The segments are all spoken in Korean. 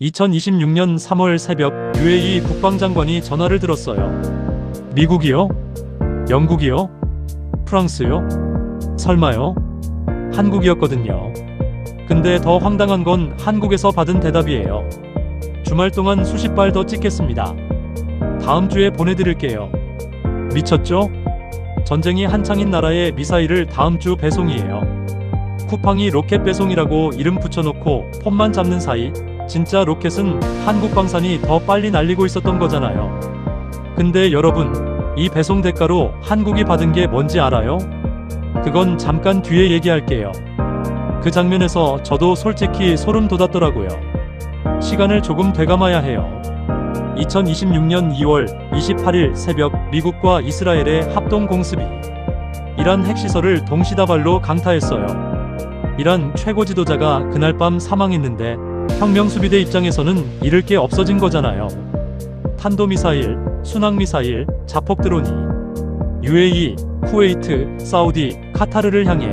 2026년 3월 새벽 UAE 국방장관이 전화를 들었어요. 미국이요? 영국이요? 프랑스요? 설마요? 한국이었거든요. 근데 더 황당한 건 한국에서 받은 대답이에요. 주말 동안 수십 발 더 찍겠습니다. 다음 주에 보내드릴게요. 미쳤죠? 전쟁이 한창인 나라에 미사일을 다음 주 배송이에요. 쿠팡이 로켓 배송이라고 이름 붙여놓고 폰만 잡는 사이 진짜 로켓은 한국 방산이 더 빨리 날리고 있었던 거잖아요. 근데 여러분, 이 배송 대가로 한국이 받은 게 뭔지 알아요? 그건 잠깐 뒤에 얘기할게요. 그 장면에서 저도 솔직히 소름 돋았더라고요. 시간을 조금 되감아야 해요. 2026년 2월 28일 새벽 미국과 이스라엘의 합동 공습이 이란 핵시설을 동시다발로 강타했어요. 이란 최고 지도자가 그날 밤 사망했는데 혁명수비대 입장에서는 잃을 게 없어진 거잖아요. 탄도미사일, 순항미사일, 자폭드론이 UAE, 쿠웨이트, 사우디, 카타르를 향해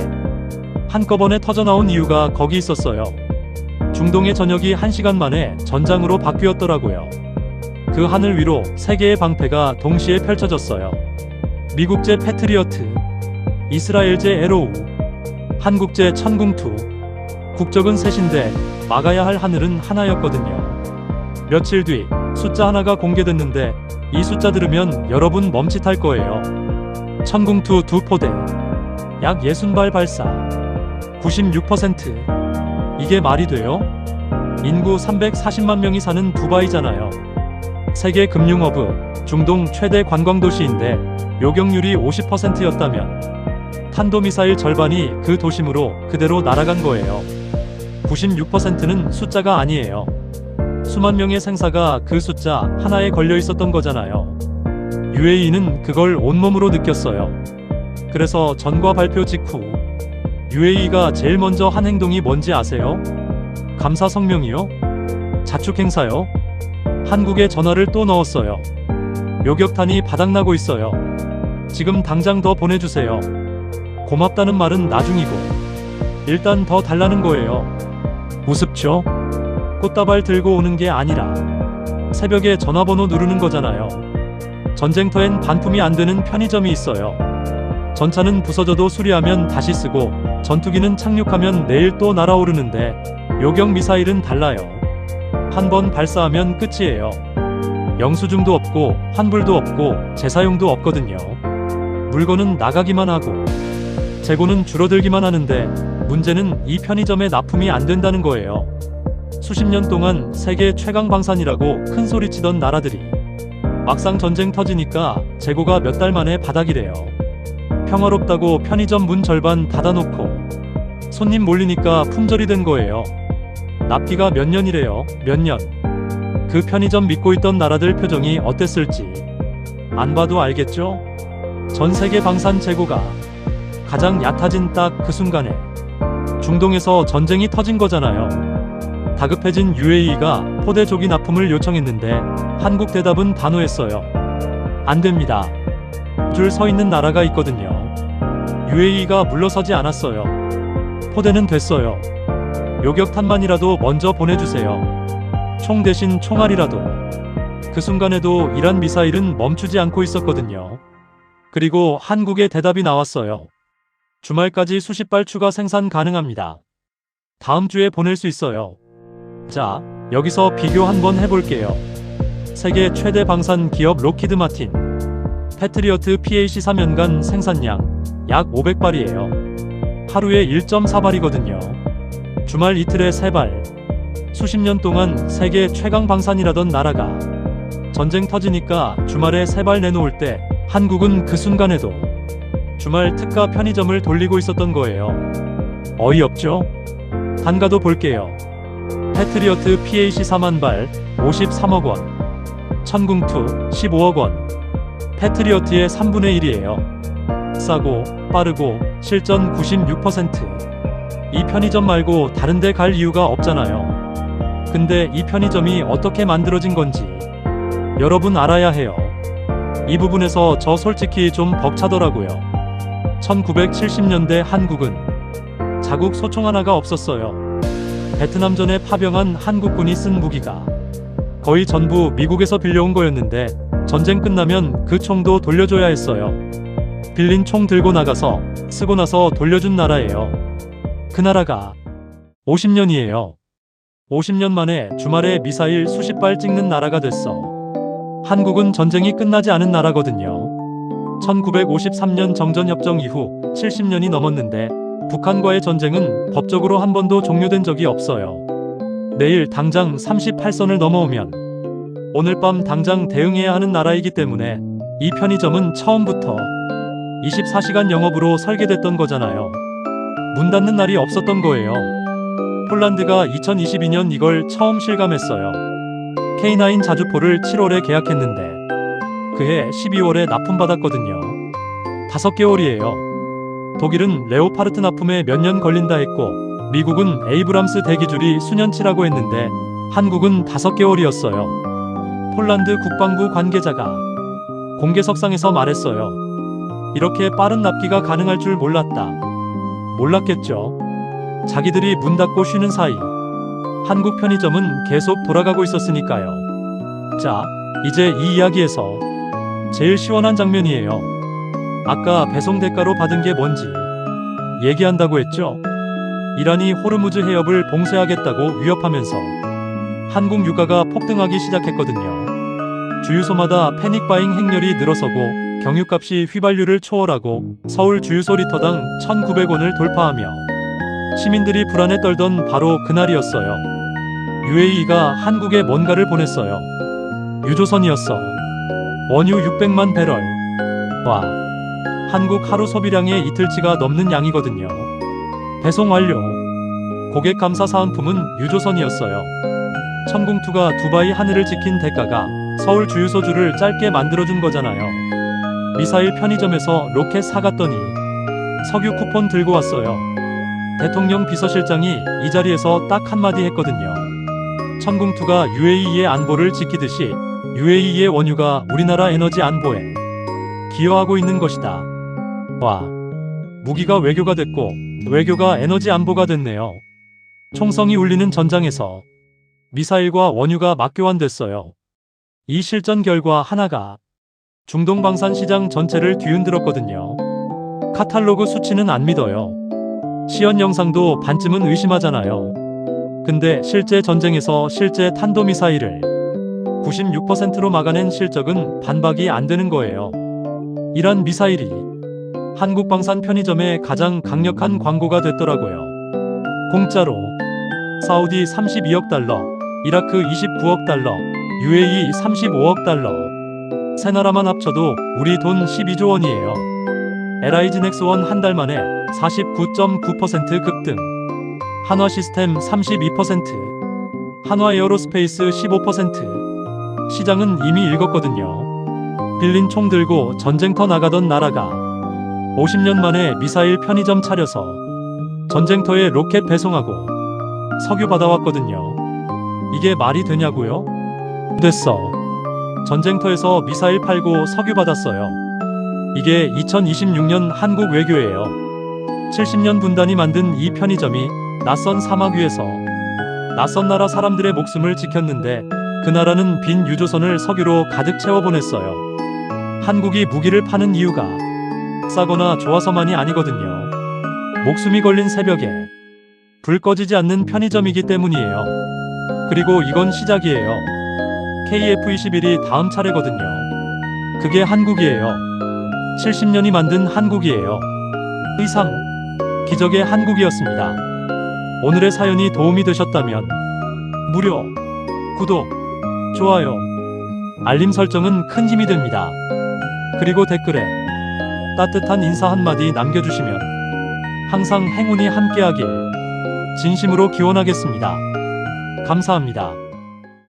한꺼번에 터져나온 이유가 거기 있었어요. 중동의 전역이 1시간 만에 전장으로 바뀌었더라고요. 그 하늘 위로 세 개의 방패가 동시에 펼쳐졌어요. 미국제 패트리어트, 이스라엘제 에로우, 한국제 천궁투. 국적은 셋인데 막아야 할 하늘은 하나였거든요. 며칠 뒤 숫자 하나가 공개됐는데 이 숫자 들으면 여러분 멈칫할 거예요. 천궁투 2포대, 약 60발 발사, 96%. 이게 말이 돼요? 인구 340만 명이 사는 두바이잖아요. 세계 금융허브, 중동 최대 관광도시인데 요격률이 50%였다면 탄도미사일 절반이 그 도심으로 그대로 날아간 거예요. 96%는 숫자가 아니에요. 수만 명의 생사가 그 숫자 하나에 걸려 있었던 거잖아요. UAE는 그걸 온몸으로 느꼈어요. 그래서 전과 발표 직후 UAE가 제일 먼저 한 행동이 뭔지 아세요? 감사 성명이요? 자축 행사요? 한국에 전화를 또 넣었어요. 요격탄이 바닥나고 있어요. 지금 당장 더 보내주세요. 고맙다는 말은 나중이고 일단 더 달라는 거예요. 우습죠? 꽃다발 들고 오는 게 아니라 새벽에 전화번호 누르는 거잖아요. 전쟁터엔 반품이 안 되는 편의점이 있어요. 전차는 부서져도 수리하면 다시 쓰고 전투기는 착륙하면 내일 또 날아오르는데 요격 미사일은 달라요. 한 번 발사하면 끝이에요. 영수증도 없고 환불도 없고 재사용도 없거든요. 물건은 나가기만 하고 재고는 줄어들기만 하는데 문제는 이 편의점에 납품이 안 된다는 거예요. 수십 년 동안 세계 최강 방산이라고 큰 소리치던 나라들이 막상 전쟁 터지니까 재고가 몇 달 만에 바닥이래요. 평화롭다고 편의점 문 절반 닫아놓고 손님 몰리니까 품절이 된 거예요. 납기가 몇 년이래요. 몇 년. 그 편의점 믿고 있던 나라들 표정이 어땠을지 안 봐도 알겠죠? 전 세계 방산 재고가 가장 얕아진 딱 그 순간에 중동에서 전쟁이 터진 거잖아요. 다급해진 UAE가 포대 조기 납품을 요청했는데 한국 대답은 단호했어요. 안 됩니다. 줄 서 있는 나라가 있거든요. UAE가 물러서지 않았어요. 포대는 됐어요. 요격탄만이라도 먼저 보내주세요. 총 대신 총알이라도. 그 순간에도 이란 미사일은 멈추지 않고 있었거든요. 그리고 한국의 대답이 나왔어요. 주말까지 수십 발 추가 생산 가능합니다. 다음 주에 보낼 수 있어요. 자, 여기서 비교 한번 해볼게요. 세계 최대 방산 기업 로키드 마틴. 패트리어트 PAC3 연간 생산량 약 500발이에요. 하루에 1.4발이거든요. 주말 이틀에 3발. 수십 년 동안 세계 최강 방산이라던 나라가 전쟁 터지니까 주말에 3발 내놓을 때 한국은 그 순간에도 주말 특가 편의점을 돌리고 있었던 거예요. 어이없죠? 단가도 볼게요. 패트리어트 PAC 4만 발 53억 원, 천궁2 15억 원. 패트리어트의 3분의 1이에요. 싸고 빠르고 실전 96%. 이 편의점 말고 다른 데 갈 이유가 없잖아요. 근데 이 편의점이 어떻게 만들어진 건지 여러분 알아야 해요. 이 부분에서 저 솔직히 좀 벅차더라고요. 1970년대 한국은 자국 소총 하나가 없었어요. 베트남전에 파병한 한국군이 쓴 무기가 거의 전부 미국에서 빌려온 거였는데 전쟁 끝나면 그 총도 돌려줘야 했어요. 빌린 총 들고 나가서 쓰고 나서 돌려준 나라예요. 그 나라가 50년이에요. 50년 만에 주말에 미사일 수십 발 찍는 나라가 됐어. 한국은 전쟁이 끝나지 않은 나라거든요. 1953년 정전협정 이후 70년이 넘었는데 북한과의 전쟁은 법적으로 한 번도 종료된 적이 없어요. 내일 당장 38선을 넘어오면 오늘 밤 당장 대응해야 하는 나라이기 때문에 이 편의점은 처음부터 24시간 영업으로 설계됐던 거잖아요. 문 닫는 날이 없었던 거예요. 폴란드가 2022년 이걸 처음 실감했어요. K9 자주포를 7월에 계약했는데 그해 12월에 납품받았거든요. 5개월이에요. 독일은 레오파르트 납품에 몇 년 걸린다 했고 미국은 에이브람스 대기줄이 수년치라고 했는데 한국은 5개월이었어요. 폴란드 국방부 관계자가 공개석상에서 말했어요. 이렇게 빠른 납기가 가능할 줄 몰랐다. 몰랐겠죠. 자기들이 문 닫고 쉬는 사이 한국 편의점은 계속 돌아가고 있었으니까요. 자, 이제 이 이야기에서 제일 시원한 장면이에요. 아까 배송 대가로 받은 게 뭔지 얘기한다고 했죠? 이란이 호르무즈 해협을 봉쇄하겠다고 위협하면서 한국 유가가 폭등하기 시작했거든요. 주유소마다 패닉바잉 행렬이 늘어서고 경유값이 휘발유를 초월하고 서울 주유소 리터당 1,900원을 돌파하며 시민들이 불안에 떨던 바로 그날이었어요. UAE가 한국에 뭔가를 보냈어요. 유조선이었어. 원유 600만 배럴. 와, 한국 하루 소비량의 이틀치가 넘는 양이거든요. 배송 완료. 고객 감사 사은품은 유조선이었어요. 천궁2가 두바이 하늘을 지킨 대가가 서울 주유소 줄을 짧게 만들어준 거잖아요. 미사일 편의점에서 로켓 사갔더니 석유 쿠폰 들고 왔어요. 대통령 비서실장이 이 자리에서 딱 한마디 했거든요. 천궁2가 UAE의 안보를 지키듯이 UAE의 원유가 우리나라 에너지 안보에 기여하고 있는 것이다. 와, 무기가 외교가 됐고 외교가 에너지 안보가 됐네요. 총성이 울리는 전장에서 미사일과 원유가 맞교환됐어요. 이 실전 결과 하나가 중동 방산 시장 전체를 뒤흔들었거든요. 카탈로그 수치는 안 믿어요. 시연 영상도 반쯤은 의심하잖아요. 근데 실제 전쟁에서 실제 탄도미사일을 96%로 막아낸 실적은 반박이 안 되는 거예요. 이란 미사일이 한국 방산 편의점의 가장 강력한 광고가 됐더라고요. 공짜로. 사우디 32억 달러, 이라크 29억 달러, UAE 35억 달러. 세 나라만 합쳐도 우리 돈 12조 원이에요. LIG 넥스원 한 달 만에 49.9% 급등. 한화 시스템 32%, 한화 에어로스페이스 15%. 시장은 이미 읽었거든요. 빌린 총 들고 전쟁터 나가던 나라가 50년 만에 미사일 편의점 차려서 전쟁터에 로켓 배송하고 석유 받아왔거든요. 이게 말이 되냐고요? 됐어. 전쟁터에서 미사일 팔고 석유 받았어요. 이게 2026년 한국 외교예요. 70년 분단이 만든 이 편의점이 낯선 사막 위에서 낯선 나라 사람들의 목숨을 지켰는데 그 나라는 빈 유조선을 석유로 가득 채워보냈어요. 한국이 무기를 파는 이유가 싸거나 좋아서만이 아니거든요. 목숨이 걸린 새벽에 불 꺼지지 않는 편의점이기 때문이에요. 그리고 이건 시작이에요. KF-21이 다음 차례거든요. 그게 한국이에요. 70년이 만든 한국이에요. 의상, 기적의 한국이었습니다. 오늘의 사연이 도움이 되셨다면 무료 구독, 좋아요, 알림 설정은 큰 힘이 됩니다. 그리고 댓글에 따뜻한 인사 한마디 남겨주시면 항상 행운이 함께하길 진심으로 기원하겠습니다. 감사합니다.